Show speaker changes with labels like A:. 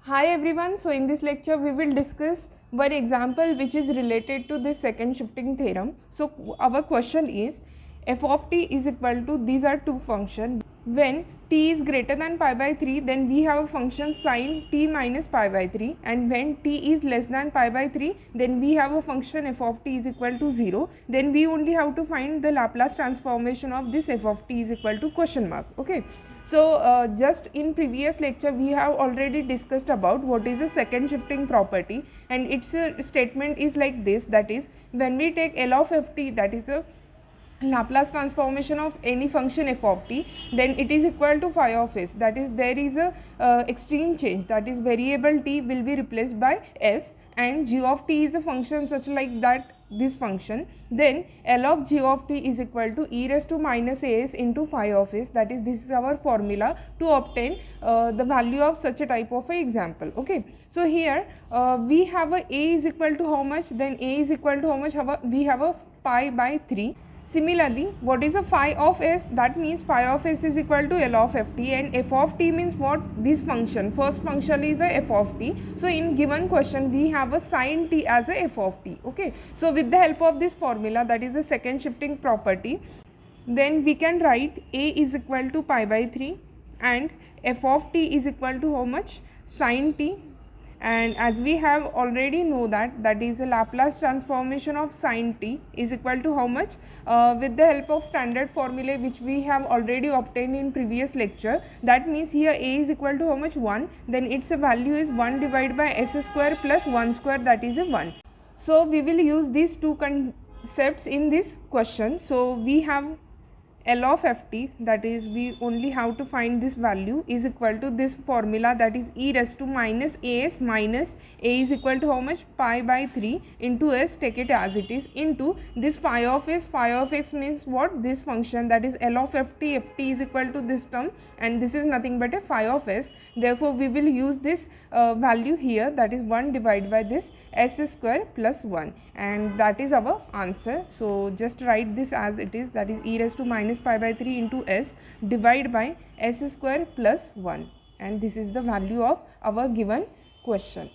A: Hi everyone, so in this lecture we will discuss one example which is related to this second shifting theorem. So our question is f of t is equal to, these are two functions. When t is greater than pi by 3, then we have a function sin t minus pi by 3, and when t is less than pi by 3, then we have a function f of t is equal to 0. Then we only have to find the Laplace transformation of this f of t is equal to question mark. Okay. So just in previous lecture we have already discussed about what is a second shifting property, and its statement is like this, that is when we take L of ft, that is a Laplace transformation of any function f of t, then it is equal to phi of s, that is there is a extreme change, that is variable t will be replaced by s, and g of t is a function such like that this function, then L of g of t is equal to e raised to minus as into phi of s, that is this is our formula to obtain the value of such a type of a example. Okay, so here we have a is equal to how much, then a is equal to how much, we have a pi by 3. Similarly, what is a phi of s? That means phi of s is equal to L of ft, and f of t means what? This function, first function is a f of t. So in given question we have a sin t as a f of t. Okay, so with the help of this formula, that is a second shifting property, then we can write a is equal to pi by 3 and f of t is equal to how much? Sin t. And as we have already know that is a Laplace transformation of sin t is equal to how much, with the help of standard formula which we have already obtained in previous lecture. That means here a is equal to how much? 1, then its value is 1 divided by s square plus 1 square, that is a 1. So we will use these two concepts in this question. So we have L of ft, that is we only have to find this value, is equal to this formula, that is e raised to minus as minus a is equal to how much? Pi by 3 into s, take it as it is, into this phi of s. Phi of x means what? This function, that is L of ft is equal to this term, and this is nothing but a phi of s. Therefore we will use this value here, that is 1 divided by this s square plus 1, and that is our answer. So just write this as it is, that is e raised to minus pi by 3 into s divided by s square plus 1, and this is the value of our given question.